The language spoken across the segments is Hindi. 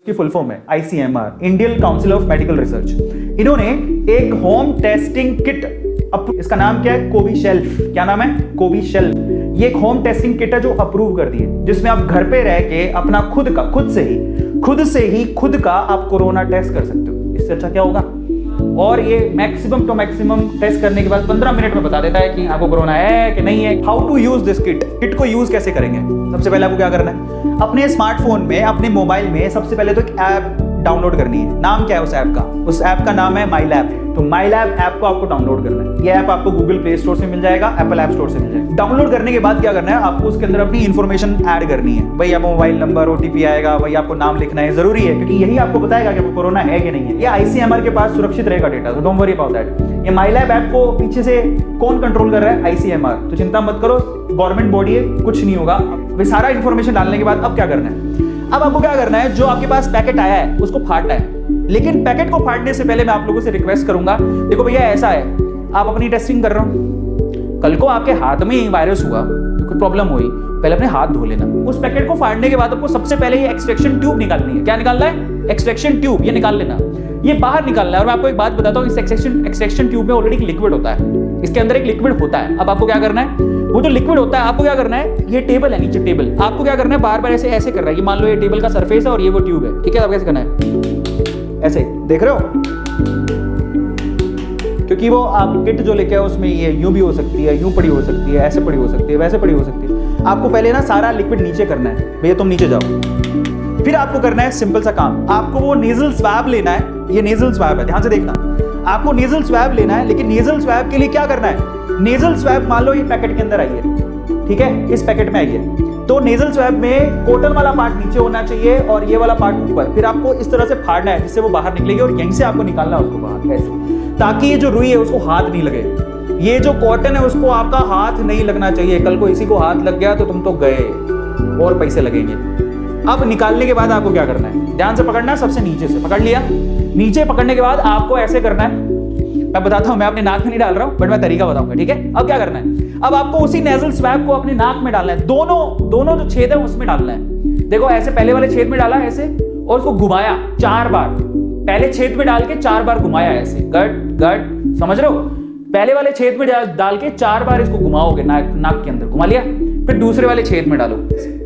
की फुल फॉर्म है ICMR, Indian council of medical research. इन्होंने एक होम टेस्टिंग किट, इसका नाम क्या है, कोविशील्ड। क्या नाम है? कोविशील्ड। ये एक होम टेस्टिंग किट है जो अप्रूव कर दी है, जिसमें आप घर पे रह के अपना खुद का आप कोरोना टेस्ट कर सकते हो। इससे अच्छा क्या होगा? और ये मैक्सिमम टू मैक्सिमम टेस्ट करने के बाद 15 मिनट में बता देता है कि आपको कोरोना है कि नहीं है। How to use this kit को यूज कैसे करेंगे? सबसे पहले आपको क्या करना है, अपने स्मार्टफोन में, अपने मोबाइल में सबसे पहले तो एक ऐप डाउनलोड करनी है। नाम क्या है उस ऐप का? उस ऐप का नाम है माई लैब। तो माई लैब ऐप को आपको डाउनलोड करना है। ये ऐप आपको गूगल प्ले स्टोर से मिल जाएगा, एप्पल ऐप स्टोर से मिल जाएगा। डाउनलोड करने के बाद क्या करना है, आपको उसके अंदर अपनी इन्फॉर्मेशन ऐड करनी है। भाई आपको मोबाइल नंबर, OTP आएगा, भाई आपको नाम लिखना है, जरूरी है, क्योंकि यही आपको बताएगा कि आपको कोरोना है कि नहीं है। ये ICMR के पास सुरक्षित रहेगा डेटा, तो डोंट वरी अबाउट दैट। ये माई लैब ऐप को पीछे से कौन कंट्रोल कर रहा है? ICMR। तो चिंता मत करो, गवर्नमेंट बॉडी है, कुछ नहीं होगा। वे सारा इन्फॉर्मेशन डालने के बाद अब क्या करना है? अब आपको क्या करना है, जो आपके पास पैकेट आया है उसको फाड़ना है। लेकिन पैकेट को फाड़ने से पहले मैं आप लोगों से रिक्वेस्ट करूंगा, देखो भैया ऐसा है, आप अपनी टेस्टिंग कर रहे हो, कल को आपके हाथ में वायरस हुआ, कोई प्रॉब्लम हुई, पहले अपने हाथ धो लेना। उस पैकेट को फाड़ने के बाद आपको सबसे पहले ये एक्सट्रैक्शन ट्यूब निकालनी है। क्या निकालना है? Extraction tube. ये निकाल लेना, ये बाहर निकालना है। और मैं आपको एक बात बताता हूँ, इस एक्सट्रैक्शन ट्यूब में ऑलरेडी एक लिक्विड होता है, इसके अंदर एक लिक्विड होता है। अब आपको क्या करना है, वो जो लिक्विड होता है आपको क्या करना है, ये टेबल है नीचे, टेबल आपको क्या करना है, बार बार ऐसे ऐसे कर रहा है। ये मान लो ये टेबल का सरफेस है और ये वो ट्यूब है, ठीक है? अब कैसे करना है, ऐसे, देख रहे हो? क्योंकि वो आप किट जो लेके आओ उसमें ये यूं भी हो सकती है, यूं पड़ी हो सकती है, ऐसे पड़ी हो सकती है, वैसे पड़ी हो सकती है। आपको पहले ना सारा लिक्विड नीचे करना है। भैया तुम नीचे जाओ। फिर आपको करना है सिंपल सा काम, आपको वो नेजल स्वैब लेना है। ये नेजल स्वैब है, ध्यान से देखना, आपको नेजल स्वैब लेना है। लेकिन नेजल स्वैब के लिए क्या करना है, नेजल स्वैब मान लो ये पैकेट के अंदर आई है, ठीक है, इस पैकेट में आई है, तो नेजल स्वैब में कॉटन वाला पार्ट नीचे होना चाहिए और ये वाला पार्ट ऊपर। फिर आपको इस तरह से फाड़ना है जिससे वो बाहर निकलेगी और यहीं से आपको निकालना है उसको बाहर, ऐसे, ताकि ये जो रुई है उसको हाथ नहीं लगे। ये जो कॉटन है उसको आपका हाथ नहीं लगना चाहिए। कल को इसी को हाथ लग गया तो तुम तो गए और पैसे लगेंगे। अब निकालने के बाद आपको क्या करना है, ध्यान से पकड़ना है, सबसे नीचे से पकड़ लिया। नीचे पकड़ने के बाद आपको ऐसे करना है, मैं बताता हूं, मैं अपने नाक में नहीं डाल रहा हूं, बट मैं तरीका बताऊंगा, ठीक है? अब क्या करना है, अब आपको उसी नेजल स्वैब को अपने नाक में डालना है। दोनों जो छेद है उसमें डालना है। देखो ऐसे पहले वाले छेद में डाला ऐसे और उसको घुमाया 4 बार। पहले छेद में डाल के 4 बार घुमाया ऐसे, गट गट, समझ रहे हो? पहले वाले छेद में डाल के 4 बार इसको घुमाओगे, नाक के अंदर घुमा लिया। फिर दूसरे वाले छेद में डालो।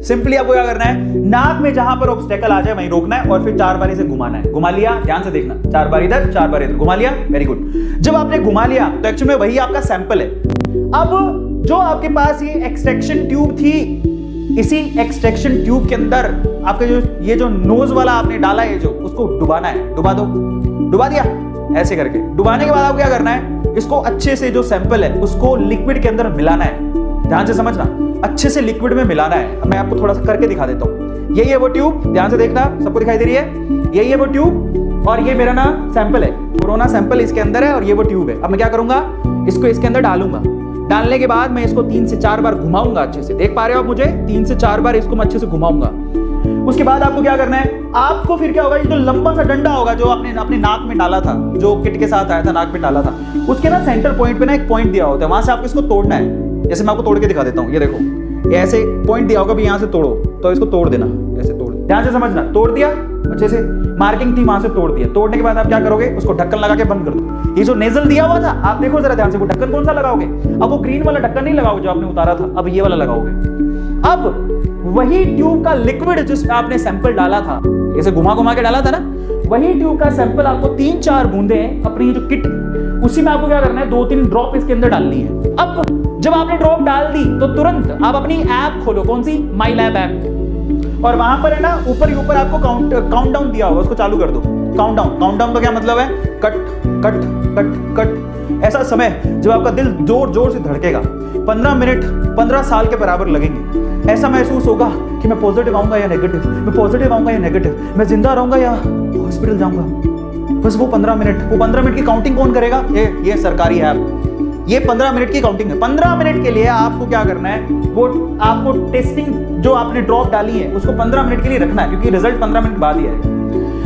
सिंपली आपको क्या करना है, नाक में जहां पर ऑब्स्टेकल आ जाए वहीं रोकना है और फिर 4 बार इसे घुमाना है। घुमा लिया, ध्यान से देखना, 4 बार इधर 4 बार इधर, घुमा लिया, वेरी गुड। जब आपने घुमा लिया तो एक्चुअली में वही आपका सैंपल है। अब जो आपके पास ये एक्सट्रैक्शन ट्यूब थी, इसी एक्सट्रैक्शन ट्यूब के अंदर आपके ये जो नोज वाला आपने डाला है, जो उसको डुबाना है। डुबा दो, डुबा दिया, ऐसे करके। डुबाने के बाद आपको क्या करना है, इसको अच्छे से जो सैंपल है उसको लिक्विड के अंदर मिलाना है। ध्यान से समझना, अच्छे से लिक्विड में मिलाना है। मैं आपको थोड़ा सा करके दिखा देता हूं। यही है वो ट्यूब, ध्यान से देखना, सबको दिखाई दे रही है? यही है वो ट्यूब और ये मेरा ना सैंपल है, कोरोना सैंपल इसके अंदर है और ये वो ट्यूब है। अब मैं क्या करूंगा, इसको इसके अंदर डालूंगा। डालने के बाद मैं इसको 3 से 4 बार घुमाऊंगा अच्छे से। देख पा रहे हो आप मुझे? 3 से 4 बार इसको मैं अच्छे से घुमाऊंगा। उसके बाद आपको क्या करना है, आपको फिर क्या होगा, ये जो लंबा सा डंडा होगा जो आपने अपने नाक में डाला था, जो किट के साथ आया था, नाक में डाला था, उसके ना सेंटर पॉइंट पे ना एक पॉइंट दिया होता है, वहां से आपको इसको तोड़ना है। जैसे मैं आपको तोड़ के दिखा देता हूँ, ये देखो, ये ऐसे पॉइंट दिया होगा, भी यहाँ से तोड़ो, तो इसको तोड़ देना, ऐसे तोड़, ध्यान से समझना। तोड़ दिया, अच्छे से मार्किंग थी वहां से तोड़ दिया। तोड़ने के बाद आप क्या करोगे, उसको ढक्कन लगा के बंद कर दो। ये जो नेजल दिया हुआ था, आप देखो जरा ध्यान से, वो ढक्कन कौन सा लगाओगे? अब वो ग्रीन वाला ढक्कन नहीं लगाओगे जो आपने उतारा था, अब ये वाला लगाओगे। अब वही ट्यूब का लिक्विड जिसमें आपने सैंपल डाला था, ऐसे घुमा घुमा के डाला था ना, वही ट्यूब का सैंपल आपको 3-4 बूंदे अपनी जो किट, उसी में आपको क्या करना है, 2-3 ड्रॉप इसके अंदर डालनी है। अब जब आपने ड्रॉप डाल दी तो तुरंत आप अपनी ऐप खोलो, कौन सी? माई लैब ऐप। और वहां पर है ना, ऊपर ही ऊपर आपको काउंटडाउन दिया होगा, उसको चालू कर दो। काउंटडाउन का क्या मतलब है? Cut cut cut cut. ऐसा समय जब आपका दिल जोर जोर से धड़केगा, 15 मिनट 15 साल के बराबर लगेंगे। ऐसा महसूस होगा कि मैं पॉजिटिव आऊंगा या नेगेटिव, मैं पॉजिटिव आऊंगा या नेगेटिव, मैं जिंदा रहूंगा या हॉस्पिटल जाऊंगा। बस वो 15 मिनट की काउंटिंग कौन करेगा? ये सरकारी ऐप। ये 15 मिनट की काउंटिंग है। 15 मिनट के लिए आपको क्या करना है, वो आपको टेस्टिंग जो आपने ड्रॉप डाली है उसको 15 मिनट के लिए रखना है, क्योंकि रिजल्ट 15 मिनट बाद ही आएगा।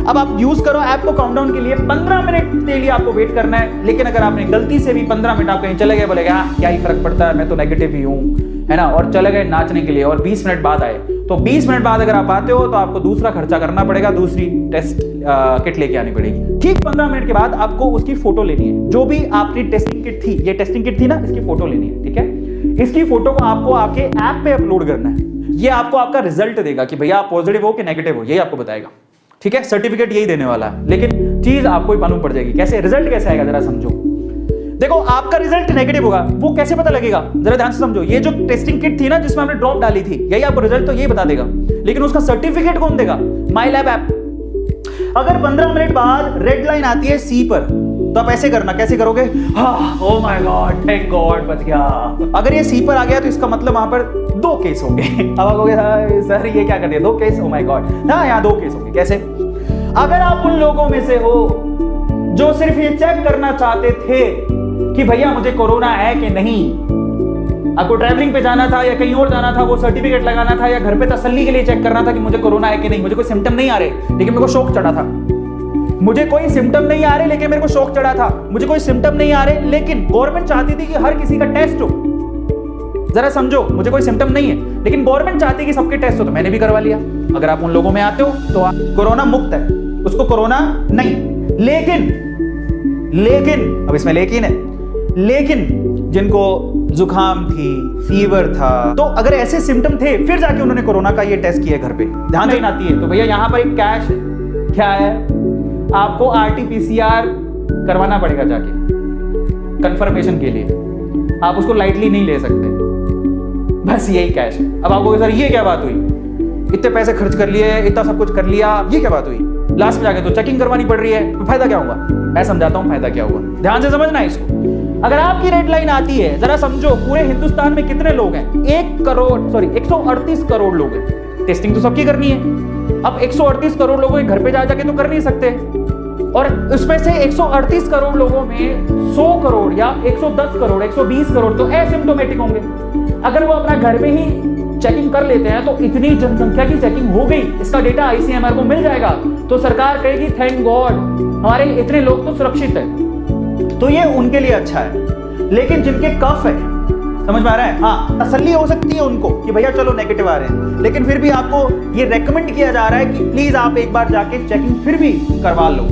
अब आप यूज करो ऐप को काउंटडाउन के लिए, 15 मिनट के लिए आपको वेट करना है। लेकिन अगर आपने गलती से भी 15 मिनट आप कहीं चले गए, बोलेगा क्या ही फर्क पड़ता है, मैं तो नेगेटिव ही हूं, है ना, और चले गए नाचने के लिए और 20 मिनट बाद आए तो 20 मिनट बाद अगर आप आते हो तो आपको दूसरा खर्चा करना पड़ेगा, दूसरी टेस्ट किट लेके आनी पड़ेगी। ठीक 15 मिनट के बाद आपको उसकी फोटो लेनी है, जो भी आपकी टेस्टिंग किट थी, ये टेस्टिंग किट थी ना, इसकी फोटो लेनी है, ठीक है। इसकी फोटो को आपको आपके ऐप पे अपलोड करना है। ये आपको आपका रिजल्ट देगा कि भैया आप पॉजिटिव हो कि नेगेटिव हो, यही आपको बताएगा, ठीक है। सर्टिफिकेट यही देने वाला है, लेकिन चीज आपको ही मालूम पड़ जाएगी। कैसे रिजल्ट कैसे आएगा जरा समझो। देखो आपका रिजल्ट नेगेटिव होगा, वो कैसे पता लगेगा जरा ध्यान से समझो। ये जो टेस्टिंग किट थी ना जिसमें हमने ड्रॉप डाली थी, यही आपको रिजल्ट तो यही बता देगा, लेकिन उसका सर्टिफिकेट कौन देगा? माई लैब ऐप। अगर 15 मिनट बाद रेड लाइन आती है सी पर, तो आप ऐसे करना, कैसे करोगे? Oh my God, thank God, बच गया। अगर ये सी पर आ गया तो इसका मतलब वहां पर 2 केस होंगे। अब आप कहोगे सर ये क्या कर दिया, 2 केस? ओह माय गॉड, हाँ यहाँ 2 केस होंगे। कैसे? अगर आप उन लोगों में से हो जो सिर्फ ये चेक करना चाहते थे कि भैया मुझे कोरोना है कि नहीं, आपको ट्रैवलिंग पे जाना था या कहीं और जाना था, वो सर्टिफिकेट लगाना था, या घर पे तसल्ली के लिए चेक करना था कि मुझे कोरोना है कि नहीं, मुझे कोई सिम्टम नहीं आ रहे लेकिन मेरे को शौक चढ़ा था, मुझे कोई सिम्टम नहीं आ रहे लेकिन मेरे को शौक चढ़ा था, मुझे कोई सिम्टम नहीं आ रहे लेकिन गवर्नमेंट चाहती थी कि हर किसी का टेस्ट हो। जरा समझो, मुझे कोई सिम्टम नहीं है लेकिन गवर्नमेंट चाहती है कि सबके टेस्ट हो, तो मैंने भी करवा लिया। अगर आप उन लोगों में आते हो तो आप कोरोना मुक्त है, उसको कोरोना नहीं। लेकिन अब इसमें लेकिन है, लेकिन जिनको जुकाम थी, फीवर था, तो अगर ऐसे सिम्टम थे फिर जाके उन्होंने कोरोना का ये टेस्ट किया घर पे, ध्यान देना आती है, तो भैया यहां पर एक कैश है। क्या है? आपको RT-PCR करवाना पड़ेगा जाके कंफर्मेशन के लिए, आप उसको लाइटली नहीं ले सकते, बस यही कैश है। अब आपको सर ये क्या बात हुई, इतने पैसे खर्च कर लिए, इतना सब कुछ कर लिया, ये क्या बात हुई, लास्ट में जाके तो चेकिंग करवानी पड़ रही है, तो फायदा क्या होगा? मैं समझाता हूं फायदा क्या हुआ, ध्यान से समझना है इसको। अगर आपकी रेड लाइन आती है, जरा समझो पूरे हिंदुस्तान में कितने लोग हैं? 138 करोड़ लोग हैं। टेस्टिंग तो सबकी करनी है। अब 138 करोड़ लोगों के घर पे जा जाके तो कर नहीं सकते, और उसमें से 138 करोड़ लोगों में 100 करोड़ या 110 करोड़, 120 करोड़ तो एसिम्प्टोमेटिक होंगे। अगर वो अपना घर में ही चेकिंग कर लेते हैं तो इतनी जनसंख्या की चेकिंग हो गई, इसका डेटा ICMR को मिल जाएगा, तो सरकार कहेगी थैंक गॉड हमारे इतने लोग तो सुरक्षित है। तो ये उनके लिए अच्छा है। लेकिन जिनके कफ है, समझ में आ रहा है, हाँ तसल्ली हो सकती है उनको कि भैया चलो नेगेटिव आ रहे हैं, लेकिन फिर भी आपको ये रेकमेंड किया जा रहा है कि प्लीज आप एक बार जाके चेकिंग फिर भी करवा लो।